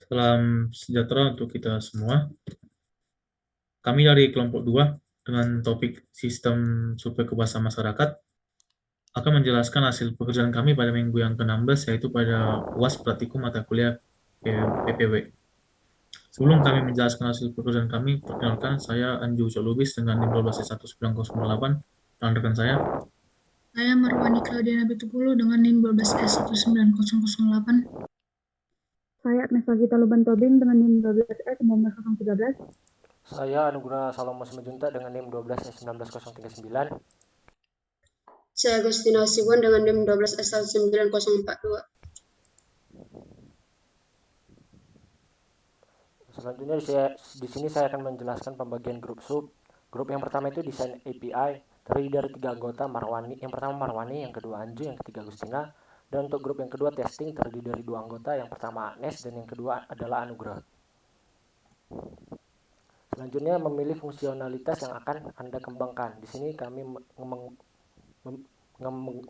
Salam sejahtera untuk kita semua. Kami dari kelompok 2 dengan topik sistem survei kepuasan masyarakat akan menjelaskan hasil pekerjaan kami pada minggu yang ke-16 yaitu pada UAS Praktikum Mata Kuliah PPW. Sebelum kami menjelaskan hasil pekerjaan kami, perkenalkan saya Anju Lubis dengan NIM 12S1908 dan rekan saya. Saya Marwani Claudiana Bitupulu dengan NIM 12S1908. Saya Agnes Gita Luban Tobing dengan NIM 12S19013. Saya Anugrah Salomo Semejunta dengan NIM 12S19039. Saya Agustina Sibuan dengan NIM 12S19042. Selanjutnya di sini saya akan menjelaskan pembagian grup sub. Grup yang pertama itu desain API, terdiri dari 3 anggota, Marwani. Yang pertama Marwani, yang kedua Anju, yang ketiga Agustina. Dan untuk grup yang kedua testing terdiri dari 2 anggota, yang pertama Agnes dan yang kedua adalah Anugrah. Selanjutnya memilih fungsionalitas yang akan Anda kembangkan. Di sini kami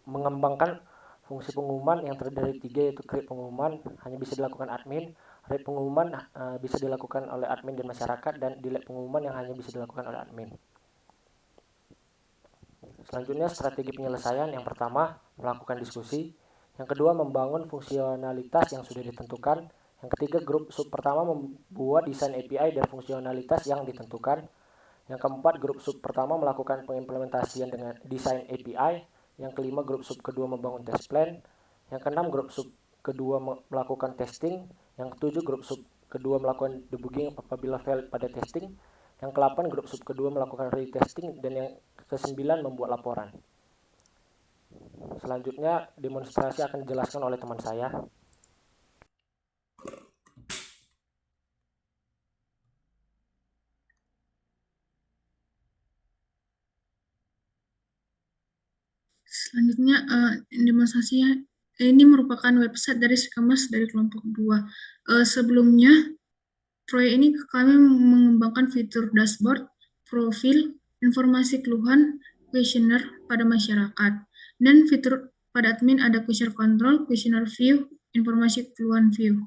mengembangkan fungsi pengumuman yang terdiri dari 3, yaitu create pengumuman hanya bisa dilakukan admin, read pengumuman bisa dilakukan oleh admin dan masyarakat, dan delete pengumuman yang hanya bisa dilakukan oleh admin. Selanjutnya strategi penyelesaian. Yang pertama melakukan diskusi, yang kedua membangun fungsionalitas yang sudah ditentukan, yang ketiga grup sub pertama membuat desain API dan fungsionalitas yang ditentukan, yang keempat grup sub pertama melakukan pengimplementasian dengan desain API, yang kelima grup sub kedua membangun test plan, yang keenam grup sub kedua melakukan testing, yang ketujuh grup sub kedua melakukan debugging apabila fail pada testing, yang ke-8 grup sub kedua melakukan retesting, dan yang ke-9 membuat laporan. Selanjutnya demonstrasi akan dijelaskan oleh teman saya. Selanjutnya demonstrasinya ini merupakan website dari Sikemas dari kelompok 2. Sebelumnya proyek ini kami mengembangkan fitur dashboard, profil, informasi keluhan, questionnaire pada masyarakat, dan fitur pada admin ada questionnaire control, questionnaire view, informasi keluhan view.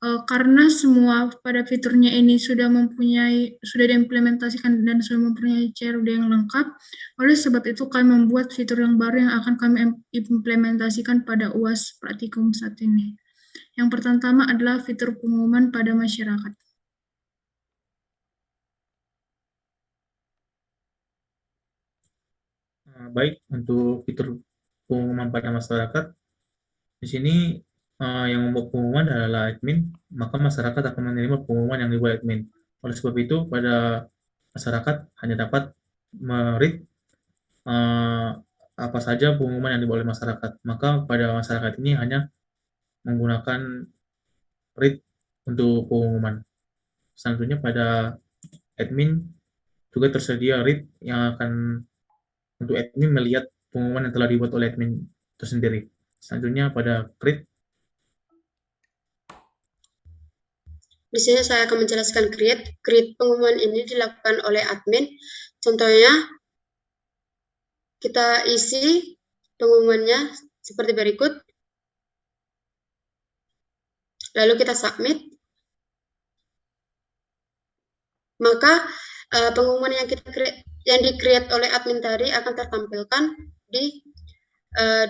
Karena semua pada fiturnya ini sudah diimplementasikan dan sudah mempunyai CRUD yang lengkap, oleh sebab itu kami membuat fitur yang baru yang akan kami implementasikan pada UAS Praktikum saat ini. Yang pertama adalah fitur pengumuman pada masyarakat. Baik, untuk fitur pengumuman pada masyarakat, di sini yang membuat pengumuman adalah admin, maka masyarakat akan menerima pengumuman yang dibuat admin. Oleh sebab itu, pada masyarakat hanya dapat meread apa saja pengumuman yang dibuat oleh masyarakat. Maka pada masyarakat ini hanya menggunakan read untuk pengumuman. Selanjutnya pada admin juga tersedia read yang akan untuk admin melihat pengumuman yang telah dibuat oleh admin tersendiri. Selanjutnya pada create. Di sini saya akan menjelaskan create. Create pengumuman ini dilakukan oleh admin. Contohnya, kita isi pengumumannya seperti berikut. Lalu kita submit. Maka pengumuman yang di-create oleh admin tadi akan tertampilkan di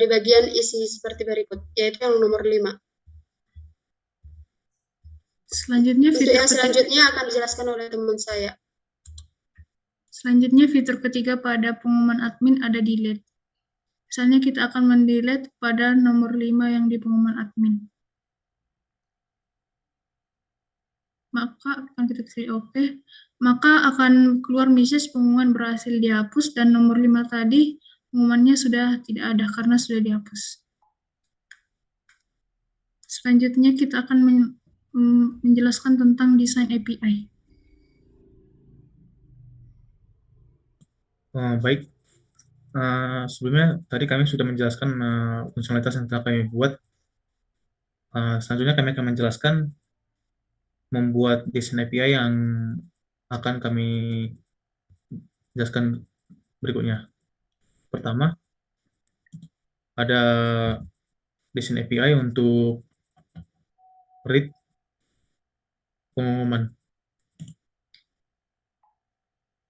bagian isi seperti berikut, yaitu yang nomor 5. Selanjutnya akan dijelaskan oleh teman saya. Selanjutnya fitur ketiga pada pengumuman admin ada delete. Misalnya kita akan mendelete pada nomor 5 yang di pengumuman admin. Maka akan kita klik OK. Maka akan keluar message pengumuman berhasil dihapus dan nomor 5 tadi pengumumannya sudah tidak ada karena sudah dihapus. Selanjutnya kita akan menjelaskan tentang desain API. Baik, sebelumnya tadi kami sudah menjelaskan fungsionalitas yang telah kami buat. Selanjutnya kami akan menjelaskan membuat desain API yang akan kami jelaskan berikutnya. Pertama, ada desain API untuk read pengumuman.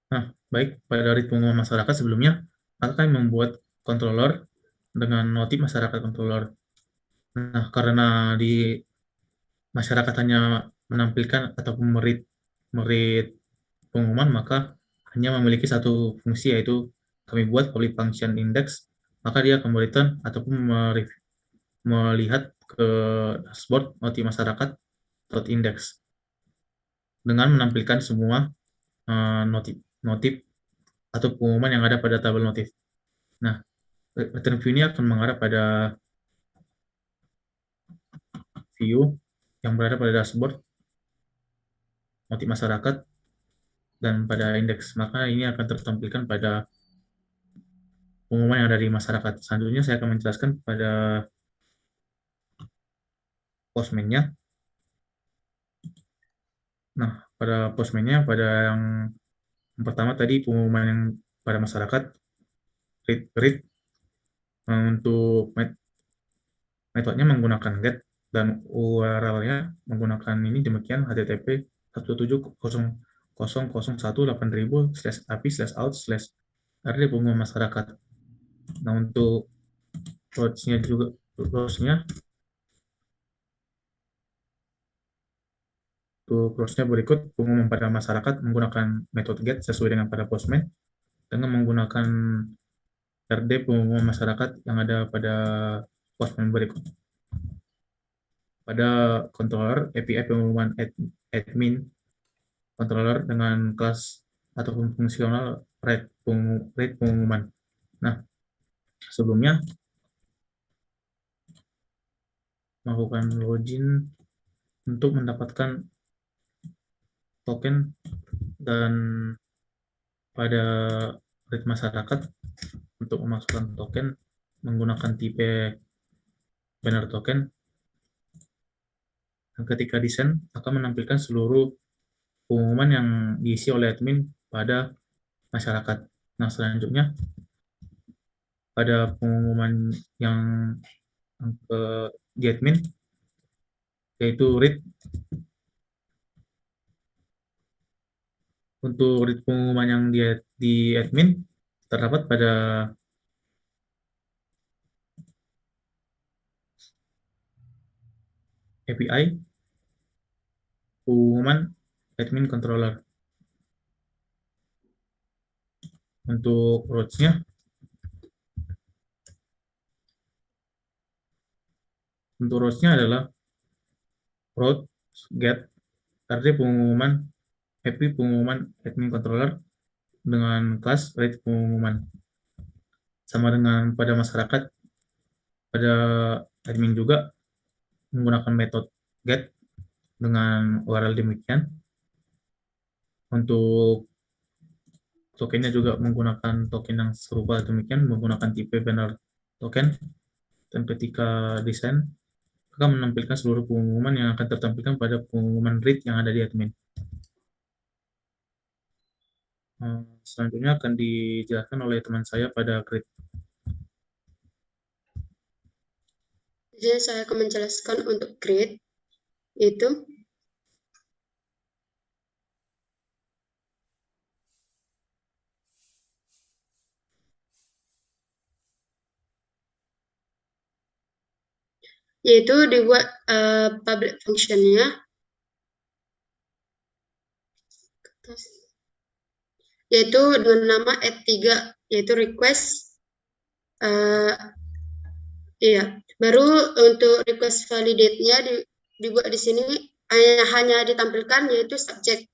Nah, baik, pada read pengumuman masyarakat sebelumnya, maka kami membuat controller dengan notif masyarakat controller. Nah, karena di masyarakat hanya menampilkan ataupun meread pengumuman, maka hanya memiliki satu fungsi, yaitu kami buat public function index, maka dia akan mereturn ataupun melihat ke dashboard notif masyarakat .index dengan menampilkan semua notif atau pengumuman yang ada pada tabel notif. Nah, return view ini akan mengarah pada view yang berada pada dashboard notif masyarakat dan pada indeks, maka ini akan tertampilkan pada pengumuman yang ada di masyarakat. Selanjutnya saya akan menjelaskan pada postman-nya. Nah, pada postman-nya, pada yang pertama tadi pengumuman yang pada masyarakat, read untuk metodenya menggunakan get dan URL-nya menggunakan ini demikian http 170.001.8000/api/out/rd pengumuman masyarakat. Nah, untuk rows-nya juga berikut pengumuman pada masyarakat menggunakan metode get sesuai dengan pada postman dengan menggunakan rd pengumuman masyarakat yang ada pada postman berikut. Pada controller API pengumuman admin controller dengan kelas ataupun fungsional read pengumuman. Nah, sebelumnya melakukan login untuk mendapatkan token, dan pada read masyarakat untuk memasukkan token menggunakan tipe banner token, dan ketika desain akan menampilkan seluruh pengumuman yang diisi oleh admin pada masyarakat. Nah, selanjutnya pada pengumuman yang di admin, yaitu read. Untuk read pengumuman yang di admin terdapat pada API pengumuman admin controller. Untuk rows-nya adalah road get rd pengumuman API pengumuman admin controller dengan kelas read pengumuman. Sama dengan pada masyarakat, pada admin juga menggunakan metode get dengan URL demikian. Untuk tokennya juga menggunakan token yang serupa demikian, menggunakan tipe banner token, dan ketika desain akan menampilkan seluruh pengumuman yang akan tertampilkan pada pengumuman read yang ada di admin. Selanjutnya akan dijelaskan oleh teman saya pada create. Jadi saya akan menjelaskan untuk create, yaitu dibuat public function-nya, yaitu dengan nama add3, yaitu request. Baru untuk request validate-nya dibuat di sini hanya ditampilkan, yaitu subject.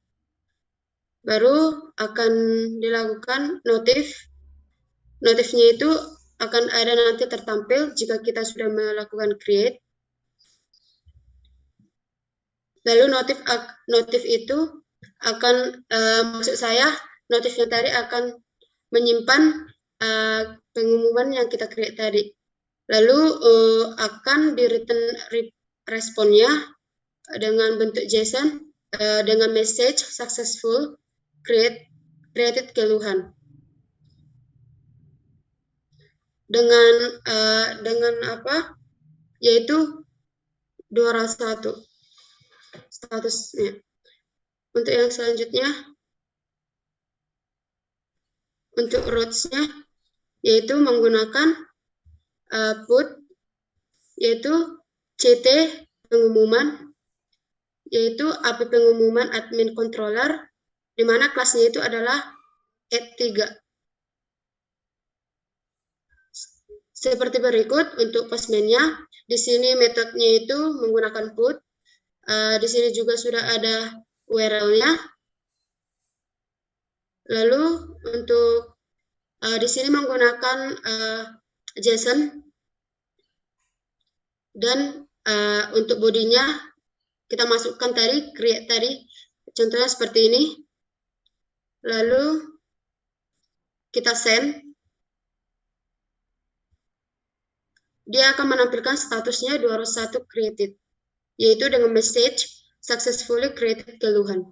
Baru akan dilakukan notifnya itu akan ada nanti tertampil jika kita sudah melakukan create. Lalu notif itu akan maksud saya notifnya tadi akan menyimpan pengumuman yang kita create tadi. Lalu akan di return responnya dengan bentuk JSON dengan message successful created keluhan. Dengan apa? Yaitu 201 statusnya. Untuk yang selanjutnya, untuk routes-nya, yaitu menggunakan put, yaitu CT pengumuman, yaitu API pengumuman admin controller, di mana kelasnya itu adalah add3. Seperti berikut untuk postman-nya, di sini metodenya itu menggunakan put, di sini juga sudah ada URL-nya. Lalu untuk di sini menggunakan JSON, dan untuk bodinya kita masukkan tadi, create tadi, contohnya seperti ini. Lalu kita send. Dia akan menampilkan statusnya 201 created, yaitu dengan message successfully created keluhan.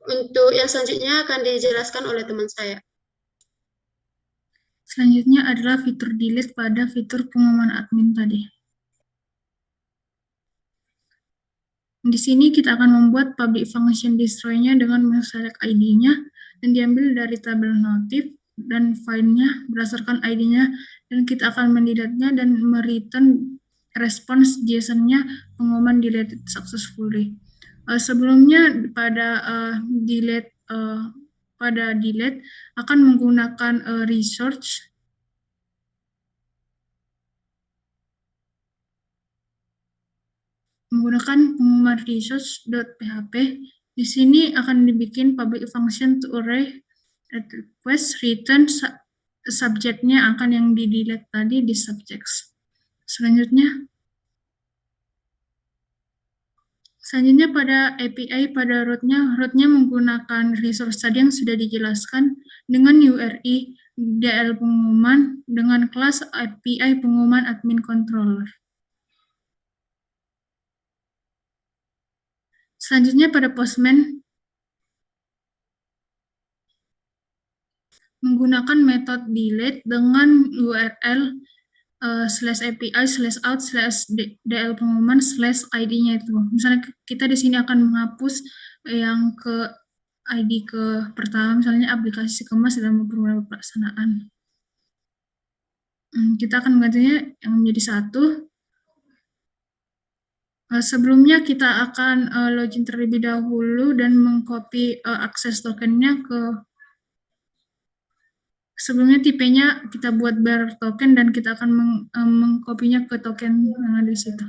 Untuk yang selanjutnya akan dijelaskan oleh teman saya. Selanjutnya adalah fitur delete pada fitur pengumuman admin tadi. Di sini kita akan membuat public function destroy-nya dengan select ID-nya dan diambil dari tabel notif dan file-nya berdasarkan ID-nya, dan kita akan mendelete-nya dan mereturn response JSON-nya pengumuman deleted successfully. Sebelumnya pada delete akan menggunakan resource menggunakan pengumuman resource.php. Di sini akan dibikin public function to array request return subjeknya akan yang di delete tadi di subjects. Selanjutnya pada API, pada root-nya menggunakan resource tadi yang sudah dijelaskan dengan URI DL pengumuman dengan kelas API pengumuman admin controller. Selanjutnya pada postman menggunakan metode delete dengan URL /API/out/DL pengumuman /ID-nya itu. Misalnya kita di sini akan menghapus yang ke ID ke pertama, misalnya aplikasi kemas dalam beberapa pelaksanaan. Kita akan menggantinya yang menjadi 1. Sebelumnya kita akan login terlebih dahulu dan mengcopy akses tokennya ke. Sebelumnya tipenya kita buat bar token dan kita akan mengkopinya ke token yang ada di situ.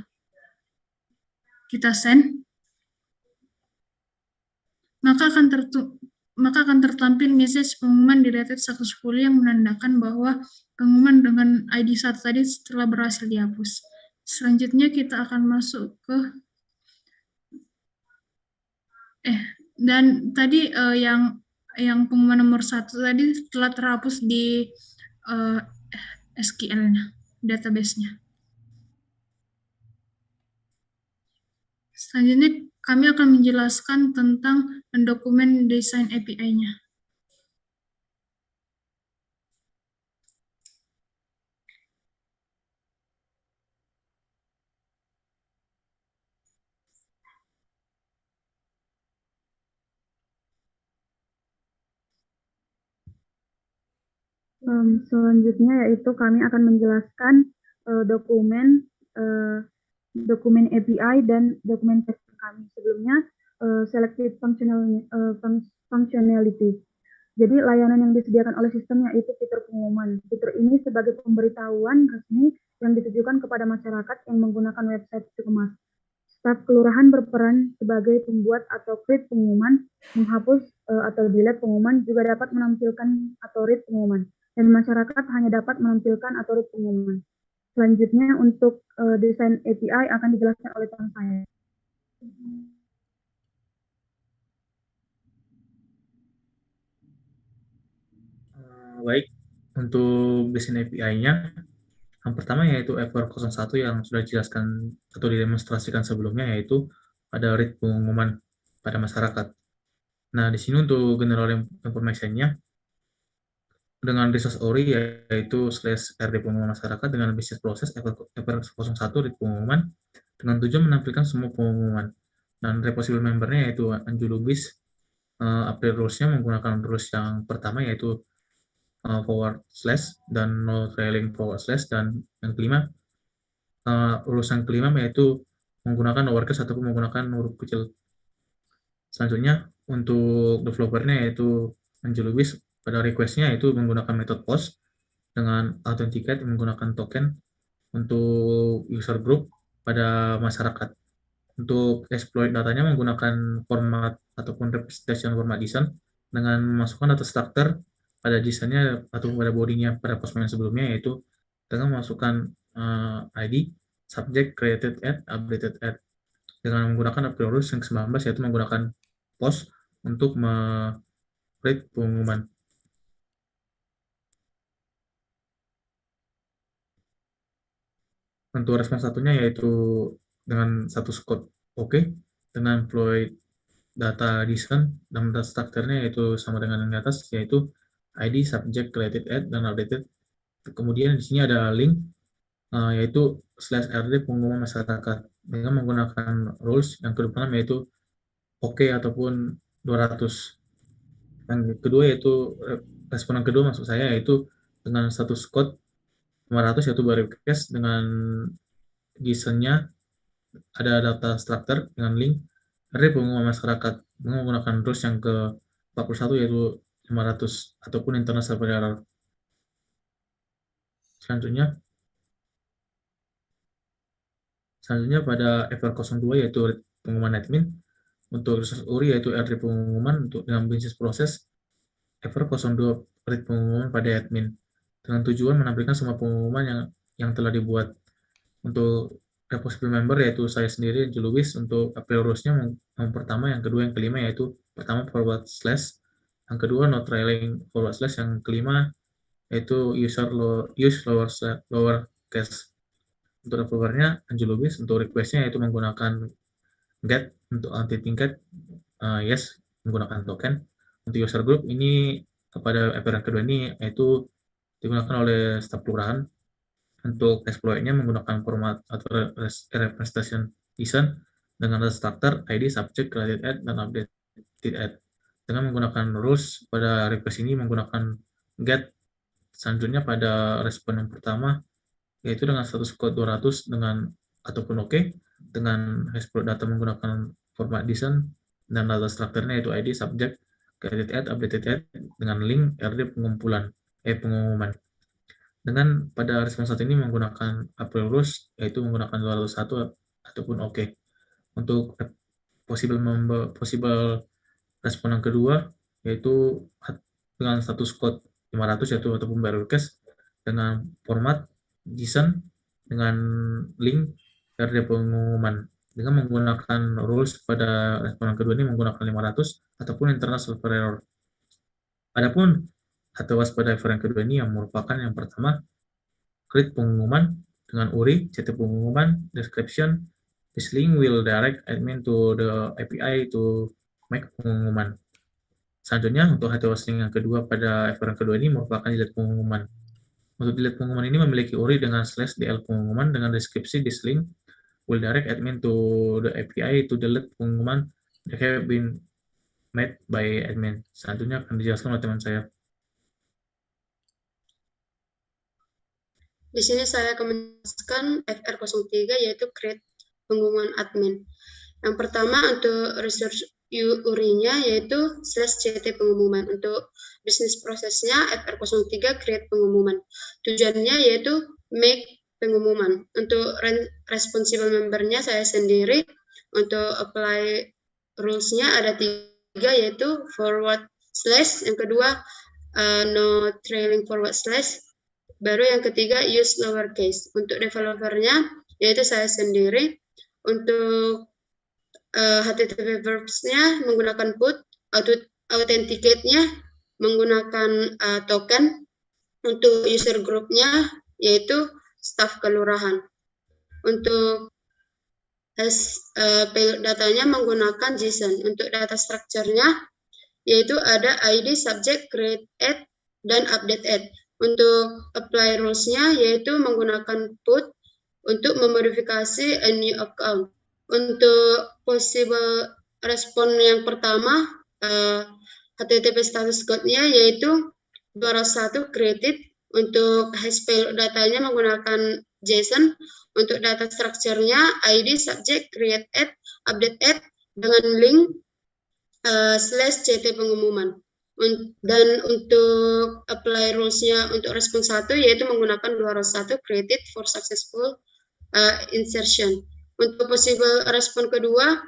Kita send. Maka akan tertampil message pengumuman deleted successfully yang menandakan bahwa pengumuman dengan ID 1 tadi telah berhasil dihapus. Selanjutnya kita akan masuk ke dan tadi yang pengumuman nomor 1 tadi telah terhapus di SQL-nya, database-nya. Selanjutnya kami akan menjelaskan tentang dokumen desain API-nya. Selanjutnya yaitu kami akan menjelaskan dokumen API dan dokumen tester kami. Sebelumnya selected functionality. Jadi layanan yang disediakan oleh sistem yaitu fitur pengumuman. Fitur ini sebagai pemberitahuan resmi yang ditujukan kepada masyarakat yang menggunakan website Cikemas. Staf kelurahan berperan sebagai pembuat atau create pengumuman, menghapus atau delete pengumuman, juga dapat menampilkan atau read pengumuman, dan masyarakat hanya dapat menampilkan atau read pengumuman. Selanjutnya untuk desain API akan dijelaskan oleh teman saya. Baik, untuk desain API-nya, yang pertama yaitu F01 yang sudah dijelaskan atau didemonstrasikan sebelumnya, yaitu ada read pengumuman pada masyarakat. Nah, di sini untuk general information-nya, dengan resource ORI yaitu /rd pengumuman masyarakat dengan bisnis proses FR01 di pengumuman dengan tujuan menampilkan semua pengumuman. Dan repository membernya yaitu Anju Lubis, update rules-nya menggunakan rules yang pertama yaitu forward slash dan no trailing forward slash, dan yang kelima rules yang kelima yaitu menggunakan lowercase ataupun menggunakan huruf kecil. Selanjutnya untuk developernya yaitu Anju Lubis, pada request-nya yaitu menggunakan metode post dengan authenticate menggunakan token untuk user group pada masyarakat. Untuk exploit datanya menggunakan format ataupun representation format JSON dengan memasukkan data structure pada JSON-nya atau pada body-nya pada postman sebelumnya, yaitu dengan memasukkan ID, subject, created at, updated at, dengan menggunakan update rules yang ke-19 yaitu menggunakan post untuk create pengumuman. Untuk respons satunya yaitu dengan status code oke, dengan employed data JSON dan data structure-nya yaitu sama dengan yang di atas, yaitu ID, subject, created at, dan updated. Kemudian di sini ada link yaitu /rd pengumuman masyarakat dengan menggunakan rules yang kedua yaitu oke ataupun 200. Yang kedua yaitu respon yang kedua maksud saya yaitu dengan status code 500 yaitu request dengan JSON-nya ada data structure dengan link RD pengumuman masyarakat dengan menggunakan rules yang ke-41 yaitu 500 ataupun internal server error. Selanjutnya pada FR02 yaitu pengumuman admin. Untuk resource URI yaitu RD pengumuman untuk dengan bisnis proses FR02 read pengumuman pada admin dengan tujuan menampilkan semua pengumuman yang telah dibuat. Untuk repository member yaitu saya sendiri Anju Lubis, untuk update rules-nya yang pertama, yang kedua, yang kelima yaitu pertama forward slash, yang kedua no trailing forward slash, yang kelima yaitu use lower case. Untuk developer-nya Anju Lubis, untuk request-nya yaitu menggunakan get, untuk authenticate yes menggunakan token. Untuk user group ini kepada FR yang kedua ini yaitu digunakan oleh staf kelurahan. Untuk exploit-nya menggunakan format atau representation JSON dengan data structure, ID, subject, created at, dan updated at. Dengan menggunakan rules pada request ini menggunakan get. Selanjutnya pada respon yang pertama yaitu dengan status code 200 dengan ataupun oke, dengan exploit data menggunakan format JSON dan data structure-nya yaitu ID, subject, created at, updated at, dengan link RD pengumuman. Dengan pada respon saat ini menggunakan update rules yaitu menggunakan 201 ataupun oke. Untuk possible respon yang kedua yaitu dengan status code 500 yaitu ataupun request dengan format JSON dengan link RD pengumuman dengan menggunakan rules pada respon yang kedua ini menggunakan 500 ataupun internal server error. Adapun HTWAS pada FR yang kedua ini yang merupakan yang pertama create pengumuman dengan URI, CT pengumuman, description, this link will direct admin to the API to make pengumuman. Selanjutnya untuk HTWAS link yang kedua pada FR yang kedua ini merupakan delete pengumuman. Untuk delete pengumuman ini memiliki URI dengan /DL pengumuman dengan deskripsi this link will direct admin to the API to delete pengumuman that have been made by admin. Selanjutnya akan dijelaskan oleh teman saya. Di sini saya akan menjelaskan FR03 yaitu create pengumuman admin. Yang pertama untuk resource URI-nya yaitu /CT pengumuman. Untuk bisnis prosesnya FR03 create pengumuman. Tujuannya yaitu make pengumuman. Untuk responsible member-nya saya sendiri. Untuk apply rules-nya ada 3 yaitu forward slash, yang kedua no trailing forward slash, baru yang ketiga use lowercase. Untuk developernya yaitu saya sendiri. Untuk HTTP verbs-nya menggunakan put, authenticate-nya menggunakan token. Untuk user group-nya yaitu staf kelurahan. Untuk payload datanya menggunakan JSON. Untuk data structure-nya yaitu ada ID, subject, create at, dan update add. Untuk apply rules-nya yaitu menggunakan put untuk memodifikasi a new account. Untuk possible respon yang pertama, HTTP status code-nya yaitu 201 created. Untuk hash payload datanya menggunakan JSON. Untuk data structure-nya ID, subject, create add, update add dengan link /CT pengumuman. Dan untuk apply rules-nya untuk respon 1 yaitu menggunakan 201 created for successful insertion. Untuk possible respon kedua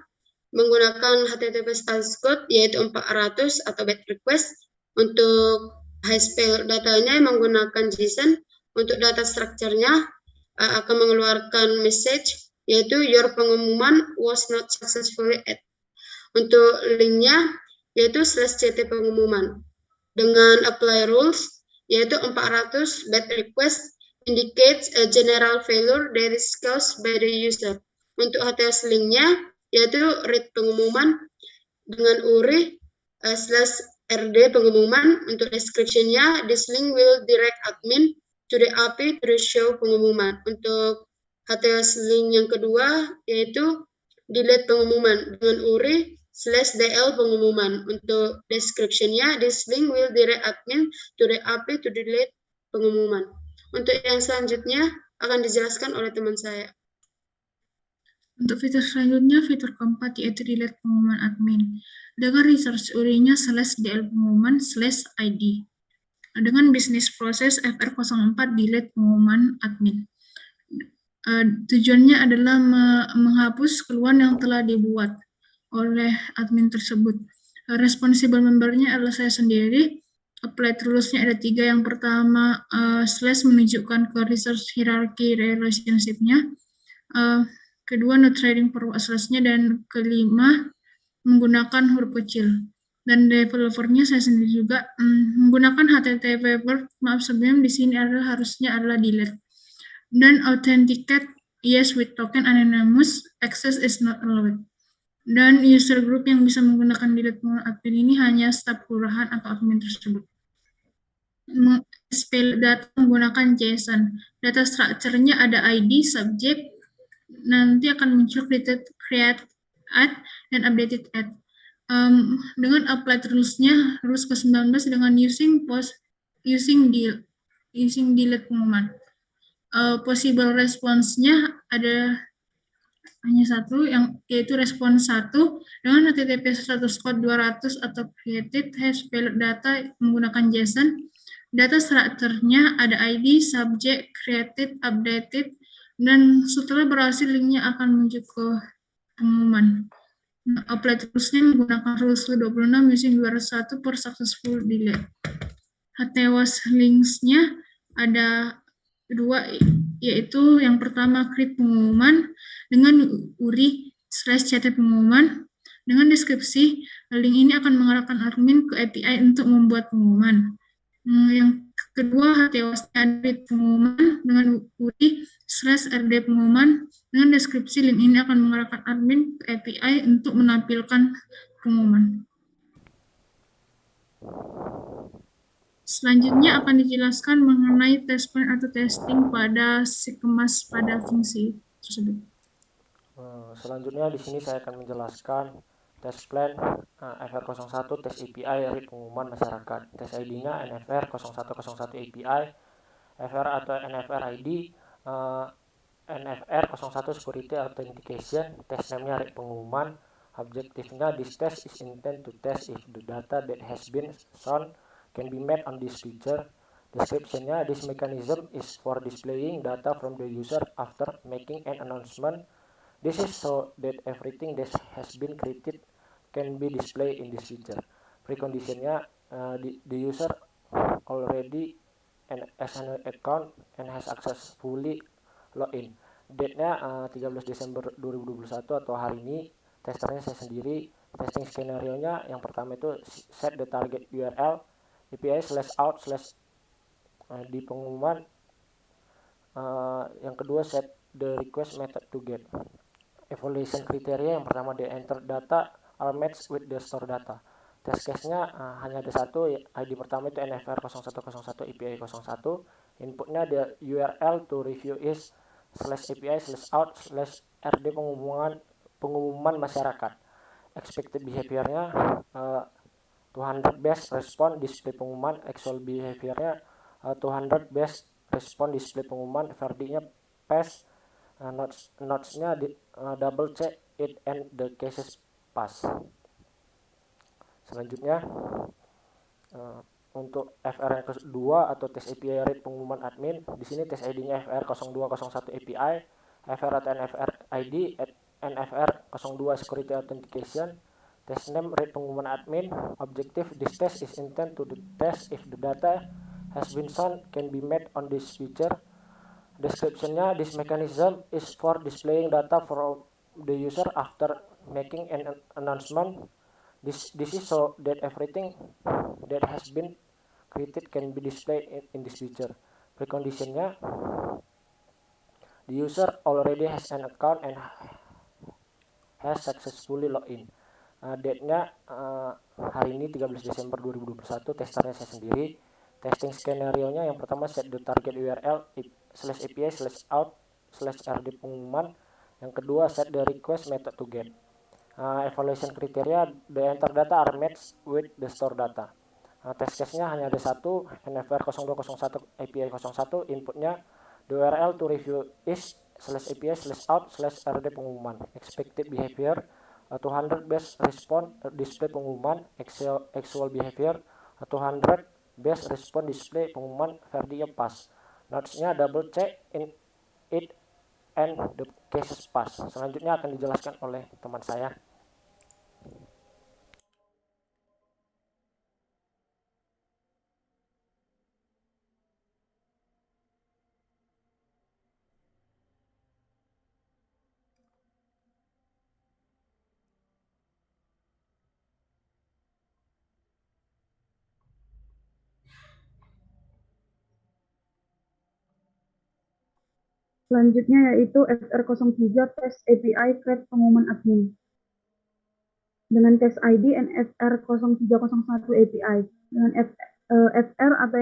menggunakan HTTP status code yaitu 400 atau BAT request. Untuk hash payload datanya menggunakan JSON. Untuk data structure-nya akan mengeluarkan message yaitu your pengumuman was not successfully added. Untuk linknya yaitu /CT pengumuman. Dengan apply rules yaitu 400 BAT request indicates a general failure that is caused by the user. Untuk HTS linknya yaitu read pengumuman dengan URI /RD pengumuman. Untuk description-nya, this link will direct admin to the API to show pengumuman. Untuk HTS link yang kedua yaitu delete pengumuman dengan URI /DL pengumuman. Untuk description-nya, this link will direct admin to the API to delete pengumuman. Untuk yang selanjutnya akan dijelaskan oleh teman saya. Untuk fitur selanjutnya, fitur keempat yaitu delete pengumuman admin. Dengan resource URI-nya /DL pengumuman /ID. Dengan bisnis proses FR04 delete pengumuman admin. Tujuannya adalah menghapus keluhan yang telah dibuat oleh admin tersebut. Responsible membernya adalah saya sendiri. Applied rules-nya ada 3. Yang pertama, / menunjukkan ke resource hierarchy relationship-nya. Kedua, no trading for /nya, dan kelima, menggunakan huruf kecil. Dan developernya saya sendiri juga menggunakan HTTP sebelum di sini harusnya adalah delete. Dan authenticate yes with token anonymous, access is not allowed. Dan user group yang bisa menggunakan delete admin ini hanya staf kelurahan atau admin tersebut. Spell data menggunakan JSON. Data structure-nya ada ID, subject, nanti akan muncul create add dan updated add. Dengan applied rules-nya, rules ke-19 dengan using delete pengumuman. Possible response-nya ada hanya satu, yaitu respon 1 dengan HTTP status code 200 atau created hash payload data menggunakan JSON. Data structure-nya ada ID, subject, created, updated, dan setelah berhasil linknya akan muncul ke pengumuman. Applied rules-nya menggunakan rules ke-26 using 201 per successful delete. HTWAS links-nya ada 2, yaitu yang pertama create pengumuman dengan URI /CT pengumuman. Dengan deskripsi, link ini akan mengarahkan admin ke API untuk membuat pengumuman. Yang kedua, HTWAS create pengumuman dengan URI /RD pengumuman. Dengan deskripsi, link ini akan mengarahkan admin ke API untuk menampilkan pengumuman. Selanjutnya akan dijelaskan mengenai test plan atau testing pada si kemas pada fungsi tersebut. Selanjutnya di sini saya akan menjelaskan test plan FR01 test API read pengumuman masyarakat. Test ID-nya NFR 0101 API, FR atau NFR ID, NFR 01 security authentication, test name-nya read pengumuman. Objektifnya, this test is intended to test if the data that has been shown can be met on this feature. Description-nya, this mechanism is for displaying data from the user after making an announcement. This is so that everything that has been created can be displayed in this feature. Precondition-nya, the user already has an account and has successfully login. Date-nya 13 Desember 2021 atau hari ini. Testernya saya sendiri. Testing skenario-nya yang pertama itu set the target URL API /out/ di pengumuman. Yang kedua set the request method to get. Evaluation kriteria yang pertama, the enter data are matched with the store data. Test case-nya hanya ada satu, ID pertama itu NFR 0101 API 01. Inputnya the URL to review is /API/out/RD pengumuman masyarakat. Expected behavior-nya 200 best respond display pengumuman, actual behavior-nya 200 best respond display pengumuman, verdict-nya pass, notes-nya double check it and the cases pass. Selanjutnya untuk FR yang kedua atau test API rate pengumuman admin, di sini test ID-nya FR 0201 API, FR atau NFR ID, NFR 02 security authentication, test name rate pengumuman admin. Objective this test is intended to test if the data has been shown can be met on this feature. Description-nya this mechanism is for displaying data for the user after making an announcement. This is so that everything that has been created can be displayed in this feature. Preconditionnya, the user already has an account and has successfully logged in. Date-nya hari ini 13 Desember 2021, testernya saya sendiri. Testing skenario-nya yang pertama set the target URL /API/out/RD pengumuman. Yang kedua set the request method to get. Evaluation kriteria, the enter data are matched with the store data. Test case-nya hanya ada satu, NFR 0201 API 01, inputnya the URL to review is /API/out/RD pengumuman. Expected behavior 200 best respond display pengumuman, actual behavior 200 best respond display pengumuman, verdict-nya pass. Notes-nya double check in it and the cases pass. Selanjutnya akan dijelaskan oleh teman saya. Selanjutnya yaitu FR03 test API create pengumuman admin. Dengan test ID NFR 0301 API. Dengan FR atau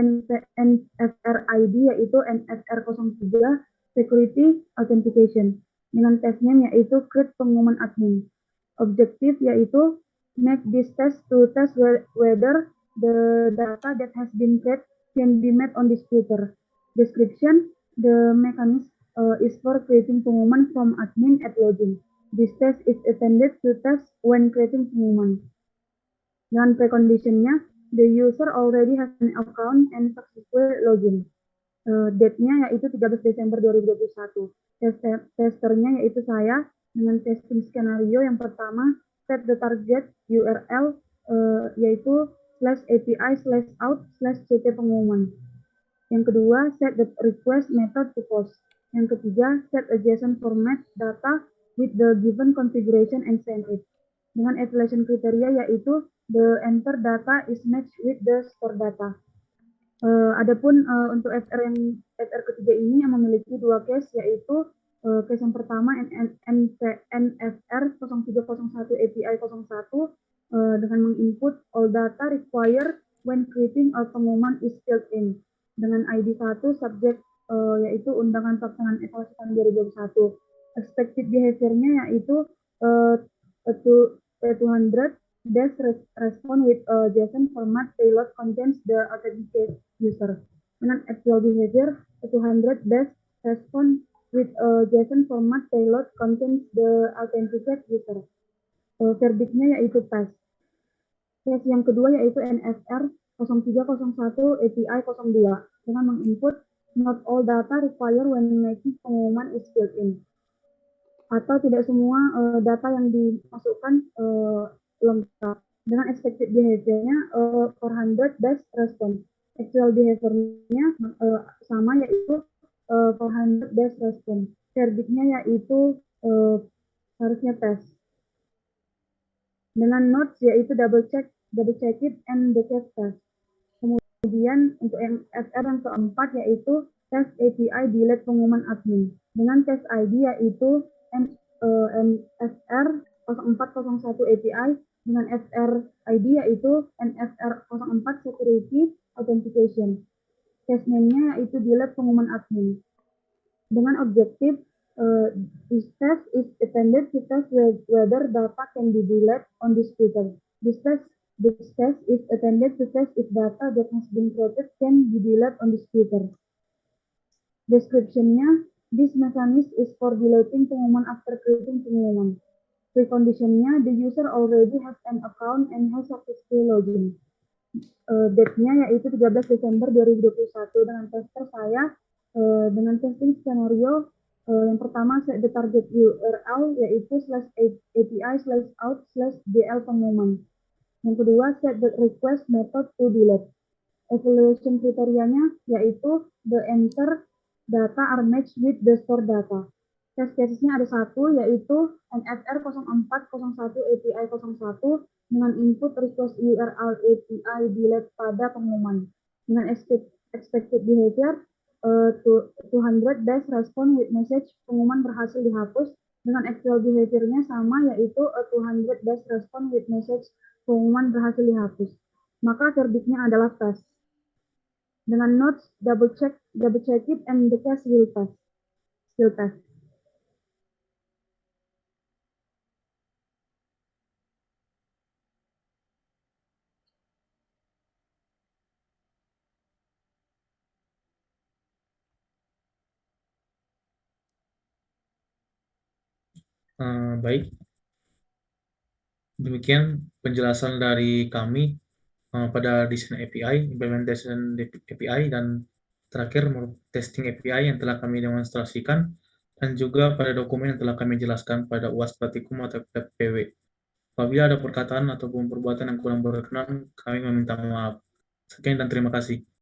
NFR ID yaitu NFR 03 security authentication. Dengan test name yaitu create pengumuman admin. Objektif yaitu make this test to test whether the data that has been created can be met on this filter. Description, the mechanism is for creating pengumuman from admin at login. This test is intended to test when creating pengumuman. Dengan preconditionnya, the user already has an account and successfully login. Date-nya yaitu 13 Desember 2021. Testernya yaitu saya dengan testing skenario yang pertama, set the target URL yaitu /API/out/CT pengumuman. Yang kedua, set the request method to post. Yang ketiga, set a JSON format data with the given configuration and send it. Dengan evaluation kriteria yaitu the enter data is matched with the store data. Adapun untuk FR ketiga ini yang memiliki dua case yaitu case yang pertama NFR 0301 API 01 dengan menginput all data required when creating a pengumuman is filled in. Dengan ID 1 subjek yaitu undangan pelaksanaan evaluasi tahun 2021. Expected behavior-nya yaitu 200 dash respond with JSON format payload contains the authenticated user. Dengan actual behavior 200 dash respond with JSON format payload contains the authenticated user. Verdict-nya yaitu pass. Case yang kedua yaitu NFR 0301 API 02 dengan menginput not all data required when making pengumuman is filled in. Atau tidak semua data yang dimasukkan lengkap. Dengan expected behavior-nya 400 dash response. Actual behavior-nya sama yaitu 400 dash response. Verdict-nya yaitu harusnya pass. Dengan notes yaitu double check it and the case pass. Kemudian untuk yang FR yang keempat yaitu test API delete pengumuman admin. Dengan test ID yaitu NFR 0401 API dengan FRID yaitu NFR04 Security Authentication. Test name-nya yaitu di lab pengumuman admin. Dengan objektif this test is intended to test whether data can be deleted on this computer. This test is intended to test if data that has been created can be deleted on this computer. Description-nya, this mechanism is for deleting pengumuman after creating pengumuman. Precondition-nya, the user already has an account and has successfully login. Date-nya yaitu 13 Desember 2021 dengan tester saya dengan testing skenario yang pertama set the target URL yaitu /API/out/dl pengumuman. Yang kedua set the request method to delete. Evaluation kriterianya yaitu the enter data are matched with the store data. Test cases-nya ada satu yaitu NFR0401 API 01 dengan input request URL API delete pada pengumuman. Dengan expected behavior 200 dash respond with message pengumuman berhasil dihapus. Dengan actual behavior-nya sama yaitu 200 dash respond with message pengumuman berhasil dihapus. Maka verdictnya adalah pass. Dengan notes double check it and the test will pass. Still pass. Baik, demikian penjelasan dari kami pada desain API, implementation API, dan terakhir testing API yang telah kami demonstrasikan, dan juga pada dokumen yang telah kami jelaskan pada UAS Praktikum atau PW. Apabila ada perkataan ataupun perbuatan yang kurang berkenan, kami meminta maaf. Sekian dan terima kasih.